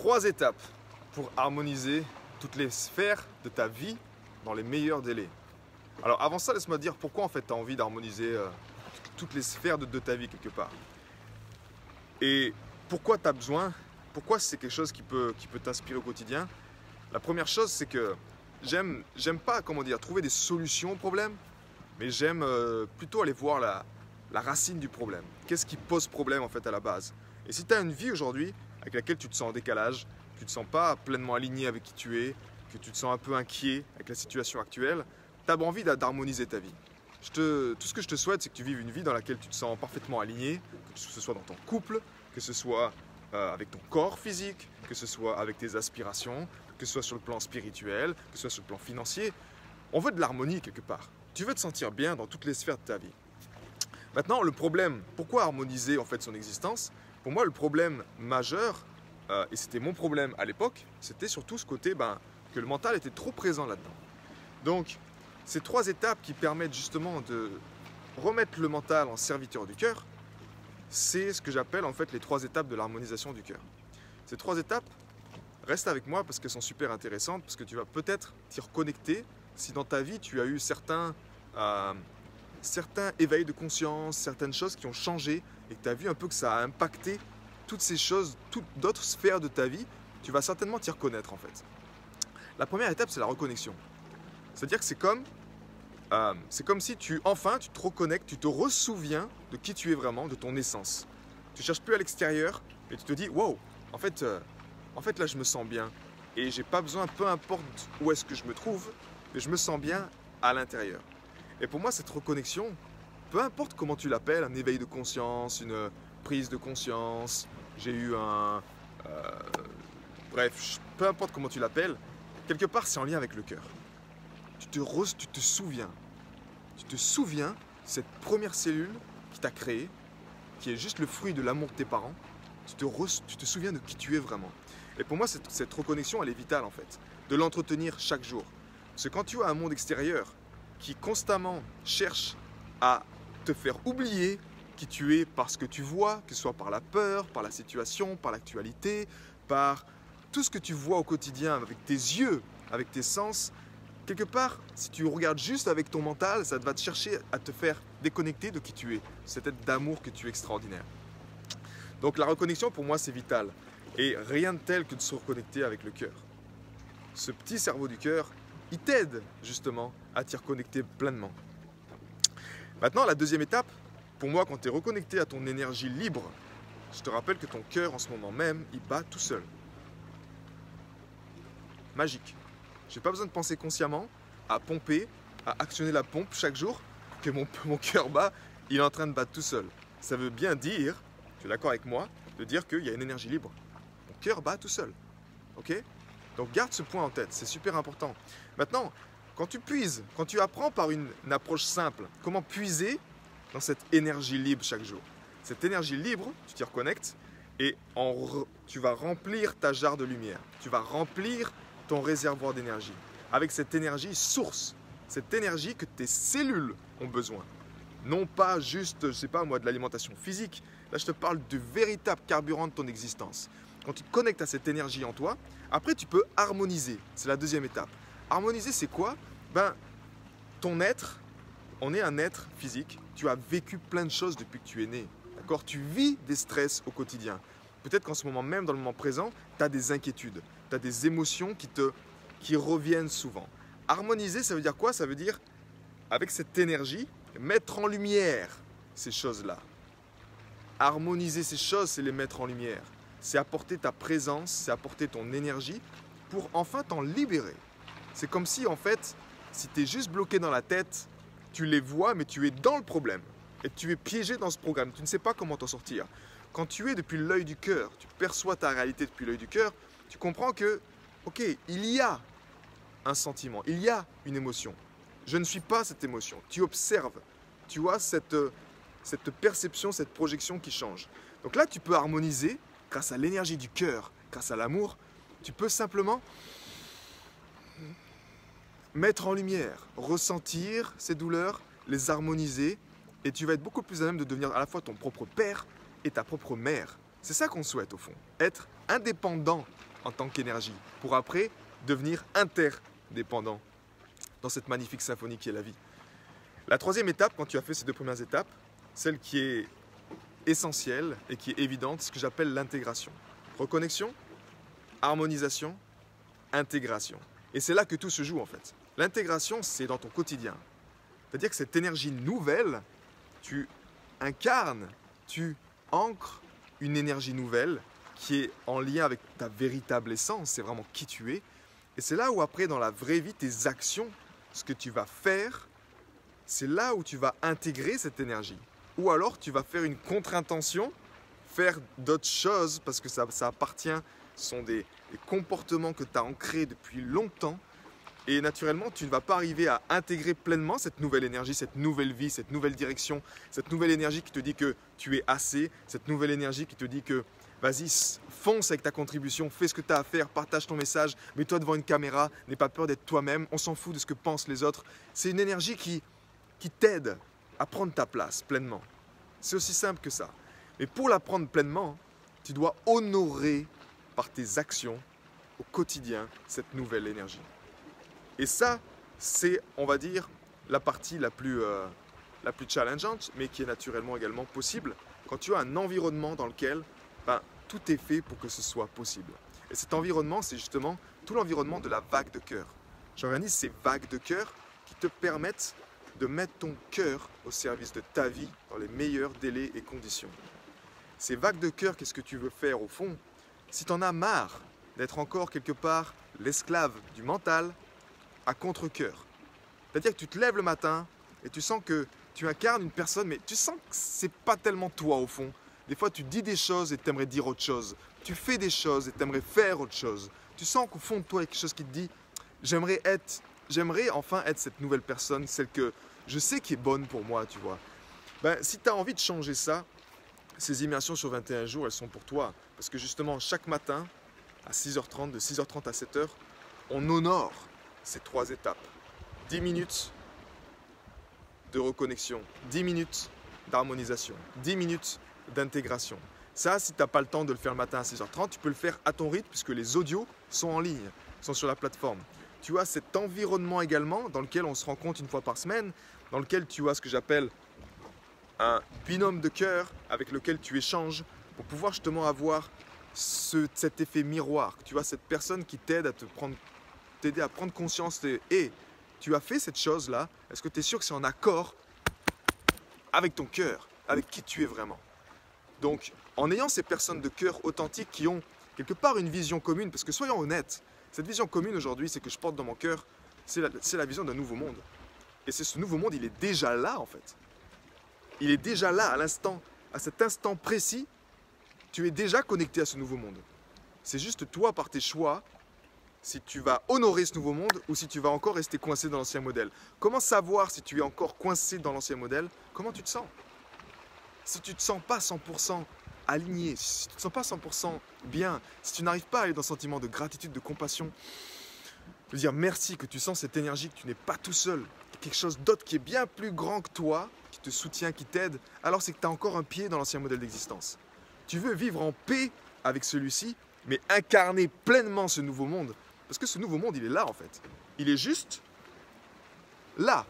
3 étapes pour harmoniser toutes les sphères de ta vie dans les meilleurs délais. Alors avant ça, laisse-moi te dire pourquoi en fait tu as envie d'harmoniser toutes les sphères de ta vie quelque part. Et pourquoi tu as besoin, pourquoi c'est quelque chose qui peut t'inspirer au quotidien. La première chose, c'est que j'aime pas, comment dire, trouver des solutions aux problèmes, mais j'aime plutôt aller voir la racine du problème. Qu'est-ce qui pose problème en fait à la base? Et si tu as une vie aujourd'hui avec laquelle tu te sens en décalage, tu ne te sens pas pleinement aligné avec qui tu es, que tu te sens un peu inquiet avec la situation actuelle, tu as envie d'harmoniser ta vie. Tout ce que je te souhaite, c'est que tu vives une vie dans laquelle tu te sens parfaitement aligné, que ce soit dans ton couple, que ce soit avec ton corps physique, que ce soit avec tes aspirations, que ce soit sur le plan spirituel, que ce soit sur le plan financier. On veut de l'harmonie quelque part. Tu veux te sentir bien dans toutes les sphères de ta vie. Maintenant, le problème, pourquoi harmoniser en fait son existence? Pour moi, le problème majeur, et c'était mon problème à l'époque, c'était surtout ce côté que le mental était trop présent là-dedans. Donc, ces 3 étapes qui permettent justement de remettre le mental en serviteur du cœur, c'est ce que j'appelle en fait les 3 étapes de l'harmonisation du cœur. Ces 3 étapes, reste avec moi parce qu'elles sont super intéressantes, parce que tu vas peut-être t'y reconnecter si dans ta vie tu as eu certains éveils de conscience, certaines choses qui ont changé et que tu as vu un peu que ça a impacté toutes ces choses, toutes d'autres sphères de ta vie, tu vas certainement t'y reconnaître en fait. La première étape, c'est la reconnexion. C'est-à-dire que c'est comme si tu te reconnectes, tu te ressouviens de qui tu es vraiment, de ton essence. Tu ne cherches plus à l'extérieur et tu te dis « wow, en fait là je me sens bien et j'ai pas besoin, peu importe où est-ce que je me trouve, mais je me sens bien à l'intérieur. » Et pour moi, cette reconnexion, peu importe comment tu l'appelles, un éveil de conscience, une prise de conscience, j'ai eu bref, peu importe comment tu l'appelles, quelque part c'est en lien avec le cœur. Tu te souviens de cette première cellule qui t'a créé, qui est juste le fruit de l'amour de tes parents. Tu te souviens de qui tu es vraiment. Et pour moi, cette reconnexion, elle est vitale en fait, de l'entretenir chaque jour. Parce que quand tu as un monde extérieur qui constamment cherche à te faire oublier qui tu es par ce que tu vois, que ce soit par la peur, par la situation, par l'actualité, par tout ce que tu vois au quotidien avec tes yeux, avec tes sens, quelque part, si tu regardes juste avec ton mental, ça va te chercher à te faire déconnecter de qui tu es, cette tête d'amour que tu es extraordinaire. Donc la reconnexion pour moi c'est vital et rien de tel que de se reconnecter avec le cœur. Ce petit cerveau du cœur, il t'aide justement à t'y reconnecter pleinement. Maintenant la deuxième étape, pour moi quand tu es reconnecté à ton énergie libre, je te rappelle que ton cœur en ce moment même, il bat tout seul. Magique. Je n'ai pas besoin de penser consciemment à pomper, à actionner la pompe chaque jour, que mon cœur bat, il est en train de battre tout seul. Ça veut bien dire, tu es d'accord avec moi, de dire qu'il y a une énergie libre. Mon cœur bat tout seul. Ok? Donc garde ce point en tête, c'est super important. Maintenant, quand tu apprends par une approche simple, comment puiser dans cette énergie libre chaque jour. Cette énergie libre, tu t'y reconnectes et tu vas remplir ta jarre de lumière. Tu vas remplir ton réservoir d'énergie avec cette énergie source, cette énergie que tes cellules ont besoin. Non pas juste, je sais pas moi, de l'alimentation physique. Là, je te parle du véritable carburant de ton existence. Quand tu te connectes à cette énergie en toi, après tu peux harmoniser. C'est la deuxième étape. Harmoniser, c'est quoi? Ton être, on est un être physique. Tu as vécu plein de choses depuis que tu es né. D'accord? Tu vis des stress au quotidien. Peut-être qu'en ce moment même, dans le moment présent, tu as des inquiétudes. Tu as des émotions qui reviennent souvent. Harmoniser, ça veut dire quoi? Ça veut dire, avec cette énergie, mettre en lumière ces choses-là. Harmoniser ces choses, c'est les mettre en lumière. C'est apporter ta présence, c'est apporter ton énergie pour enfin t'en libérer. C'est comme si, en fait, si tu es juste bloqué dans la tête, tu les vois, mais tu es dans le problème. Et tu es piégé dans ce programme. Tu ne sais pas comment t'en sortir. Quand tu es depuis l'œil du cœur, tu perçois ta réalité depuis l'œil du cœur, tu comprends que, ok, il y a un sentiment, il y a une émotion. Je ne suis pas cette émotion. Tu observes, tu as cette perception, cette projection qui change. Donc là, tu peux harmoniser grâce à l'énergie du cœur, grâce à l'amour. Tu peux simplement mettre en lumière, ressentir ces douleurs, les harmoniser et tu vas être beaucoup plus à même de devenir à la fois ton propre père et ta propre mère. C'est ça qu'on souhaite au fond, être indépendant en tant qu'énergie, pour après devenir interdépendant dans cette magnifique symphonie qui est la vie. La troisième étape, quand tu as fait ces deux premières étapes, celle qui est essentielle et qui est évidente, c'est ce que j'appelle l'intégration. Reconnexion, harmonisation, intégration. Et c'est là que tout se joue en fait. L'intégration, c'est dans ton quotidien. C'est-à-dire que cette énergie nouvelle, tu incarnes, tu ancres une énergie nouvelle qui est en lien avec ta véritable essence, c'est vraiment qui tu es. Et c'est là où après, dans la vraie vie, tes actions, ce que tu vas faire, c'est là où tu vas intégrer cette énergie. Ou alors, tu vas faire une contre-intention, faire d'autres choses, parce que ça appartient, ce sont des comportements que tu as ancrés depuis longtemps. Et naturellement, tu ne vas pas arriver à intégrer pleinement cette nouvelle énergie, cette nouvelle vie, cette nouvelle direction, cette nouvelle énergie qui te dit que tu es assez, cette nouvelle énergie qui te dit que vas-y, fonce avec ta contribution, fais ce que tu as à faire, partage ton message, mets-toi devant une caméra, n'aie pas peur d'être toi-même, on s'en fout de ce que pensent les autres. C'est une énergie qui t'aide à prendre ta place pleinement. C'est aussi simple que ça. Mais pour la prendre pleinement, tu dois honorer par tes actions au quotidien cette nouvelle énergie. Et ça, c'est, on va dire, la partie la plus challengeante, mais qui est naturellement également possible quand tu as un environnement dans lequel tout est fait pour que ce soit possible. Et cet environnement, c'est justement tout l'environnement de la vague de cœur. J'organise ces vagues de cœur qui te permettent de mettre ton cœur au service de ta vie dans les meilleurs délais et conditions. Ces vagues de cœur, qu'est-ce que tu veux faire au fond? Si tu en as marre d'être encore quelque part l'esclave du mental, à contre-cœur. C'est-à-dire que tu te lèves le matin et tu sens que tu incarnes une personne, mais tu sens que c'est pas tellement toi au fond. Des fois, tu dis des choses et tu aimerais dire autre chose. Tu fais des choses et tu aimerais faire autre chose. Tu sens qu'au fond de toi, il y a quelque chose qui te dit j'aimerais enfin être cette nouvelle personne, celle que je sais qui est bonne pour moi, tu vois. Si tu as envie de changer ça, ces immersions sur 21 jours, elles sont pour toi. Parce que justement, chaque matin, à 6h30, de 6h30 à 7h, on honore ces 3 étapes. 10 minutes de reconnexion, 10 minutes d'harmonisation, 10 minutes d'intégration. Ça, si tu n'as pas le temps de le faire le matin à 6h30, tu peux le faire à ton rythme puisque les audios sont en ligne, sont sur la plateforme. Tu as cet environnement également dans lequel on se rencontre une fois par semaine, dans lequel tu as ce que j'appelle un binôme de cœur avec lequel tu échanges pour pouvoir justement avoir cet effet miroir. Tu as cette personne qui t'aide à t'aider à prendre conscience de tu as fait cette chose-là, est-ce que tu es sûr que c'est en accord avec ton cœur, avec qui tu es vraiment? Donc, en ayant ces personnes de cœur authentiques qui ont quelque part une vision commune, parce que soyons honnêtes, cette vision commune aujourd'hui, c'est que je porte dans mon cœur, c'est la vision d'un nouveau monde. Et ce nouveau monde, il est déjà là en fait. Il est déjà là à l'instant, à cet instant précis, tu es déjà connecté à ce nouveau monde. C'est juste toi, par tes choix, si tu vas honorer ce nouveau monde ou si tu vas encore rester coincé dans l'ancien modèle. Comment savoir si tu es encore coincé dans l'ancien modèle? Comment tu te sens? Si tu ne te sens pas 100% aligné, si tu ne te sens pas 100% bien, si tu n'arrives pas à aller dans un sentiment de gratitude, de compassion, de dire merci, que tu sens cette énergie, que tu n'es pas tout seul, quelque chose d'autre qui est bien plus grand que toi, qui te soutient, qui t'aide, alors c'est que tu as encore un pied dans l'ancien modèle d'existence. Tu veux vivre en paix avec celui-ci, mais incarner pleinement ce nouveau monde. Parce que ce nouveau monde, il est là en fait. Il est juste là.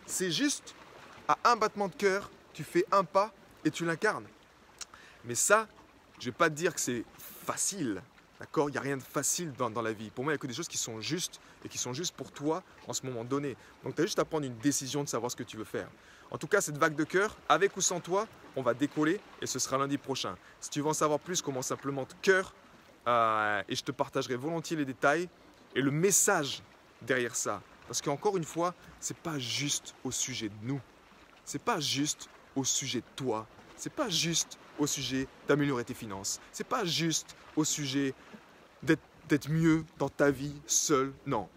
C'est juste à un battement de cœur, tu fais un pas et tu l'incarnes. Mais ça, je ne vais pas te dire que c'est facile. D'accord? Il n'y a rien de facile dans la vie. Pour moi, il n'y a que des choses qui sont justes et qui sont justes pour toi en ce moment donné. Donc, tu as juste à prendre une décision de savoir ce que tu veux faire. En tout cas, cette vague de cœur, avec ou sans toi, on va décoller et ce sera lundi prochain. Si tu veux en savoir plus, comment s'implémente cœur, et je te partagerai volontiers les détails et le message derrière ça. Parce qu'encore une fois, ce n'est pas juste au sujet de nous. Ce n'est pas juste au sujet de toi. Ce n'est pas juste au sujet d'améliorer tes finances. Ce n'est pas juste au sujet d'être mieux dans ta vie seul. Non.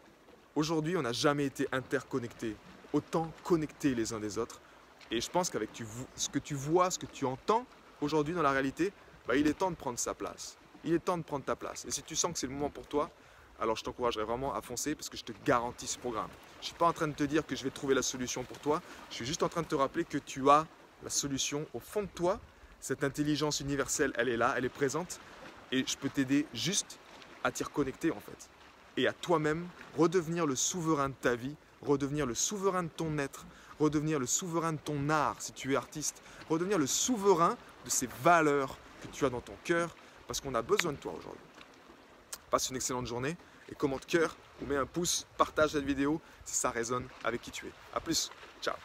Aujourd'hui, on n'a jamais été interconnectés, autant connectés les uns des autres. Et je pense qu'avec ce que tu vois, ce que tu entends aujourd'hui dans la réalité, il est temps de prendre sa place. Il est temps de prendre ta place. Et si tu sens que c'est le moment pour toi, alors je t'encouragerais vraiment à foncer parce que je te garantis ce programme. Je ne suis pas en train de te dire que je vais trouver la solution pour toi. Je suis juste en train de te rappeler que tu as la solution au fond de toi. Cette intelligence universelle, elle est là, elle est présente. Et je peux t'aider juste à t'y reconnecter en fait. Et à toi-même redevenir le souverain de ta vie, redevenir le souverain de ton être, redevenir le souverain de ton art si tu es artiste, redevenir le souverain de ces valeurs que tu as dans ton cœur parce qu'on a besoin de toi aujourd'hui. Passe une excellente journée et commente cœur ou mets un pouce, partage cette vidéo si ça résonne avec qui tu es. A plus, ciao.